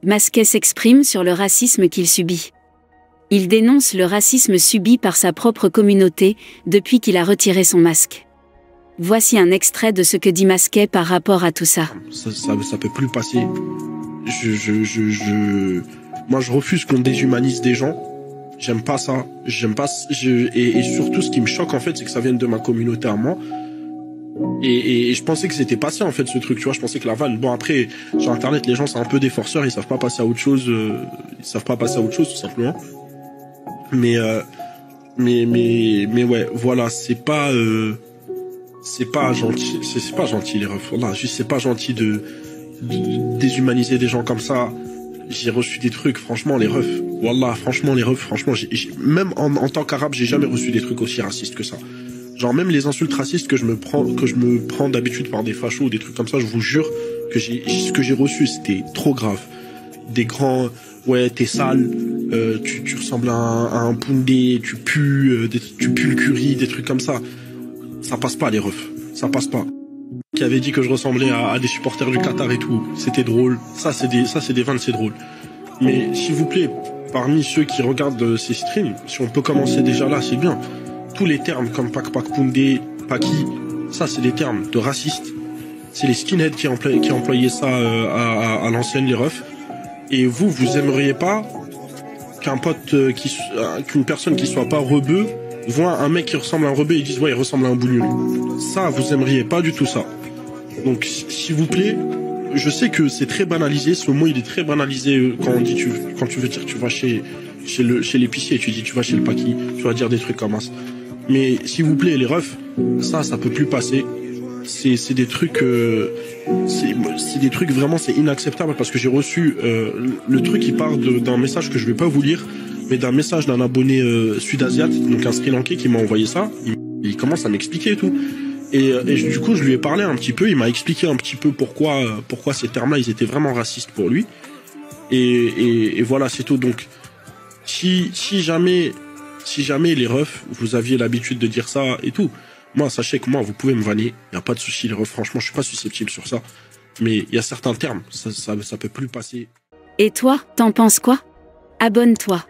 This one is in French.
Masquet s'exprime sur le racisme qu'il subit. Il dénonce le racisme subi par sa propre communauté depuis qu'il a retiré son masque. Voici un extrait de ce que dit Masquet par rapport à tout ça. Ça peut plus passer. Moi, je refuse qu'on déshumanise des gens. J'aime pas ça. Et surtout, ce qui me choque, en fait, c'est que ça vienne de ma communauté à moi. Et je pensais que c'était passé, en fait, ce truc, tu vois. Je pensais que la vanne, bon, après, sur Internet, les gens, c'est un peu des forceurs, ils savent pas passer à autre chose, tout simplement. Mais ouais, voilà, c'est pas gentil, c'est pas gentil, les refs. Voilà, juste, c'est pas gentil de déshumaniser des gens comme ça. J'ai reçu des trucs, franchement, les refs. Wallah, franchement, les refs, franchement, même en tant qu'arabe, j'ai jamais reçu des trucs aussi racistes que ça. Genre, même les insultes racistes que je me prends d'habitude par des fachos ou des trucs comme ça, je vous jure que ce que j'ai reçu, c'était trop grave. Des grands, ouais, t'es sale, tu ressembles à un poundé, tu pues le curry, des trucs comme ça. Ça passe pas, les refs. Ça passe pas. Qui avait dit que je ressemblais à des supporters du Qatar et tout. C'était drôle. Ça, c'est des vannes, c'est drôle. Mais, s'il vous plaît, parmi ceux qui regardent ces streams, si on peut commencer déjà là, c'est bien. Tous les termes comme Pak Poundé, Paki, ça, c'est des termes de racistes. C'est les skinheads qui employaient ça à l'ancienne, les refs. Et vous aimeriez pas qu'une personne qui soit pas rebeu voit un mec qui ressemble à un rebeu et disent ouais, il ressemble à un bougnoul. Ça, vous aimeriez pas du tout ça. Donc, s'il vous plaît, je sais que c'est très banalisé. Ce mot, il est très banalisé quand on dit quand tu veux dire que tu vas chez l'épicier, tu dis tu vas chez le paki, tu vas dire des trucs comme ça. Mais s'il vous plaît, les refs, ça peut plus passer. C'est des trucs, c'est des trucs vraiment, c'est inacceptable parce que j'ai reçu le truc qui part d'un message que je vais pas vous lire, mais d'un message d'un abonné sud-asiate, donc un Sri Lankais qui m'a envoyé ça. Il commence à m'expliquer et tout. Et du coup, je lui ai parlé un petit peu. Il m'a expliqué un petit peu pourquoi ces termes-là, ils étaient vraiment racistes pour lui. Et voilà, c'est tout. Donc, si jamais les refs, vous aviez l'habitude de dire ça et tout, moi, sachez que moi, vous pouvez me vanner. Il y a pas de souci, les refs. Franchement, je suis pas susceptible sur ça. Mais il y a certains termes, ça peut plus passer. Et toi, t'en penses quoi? Abonne-toi.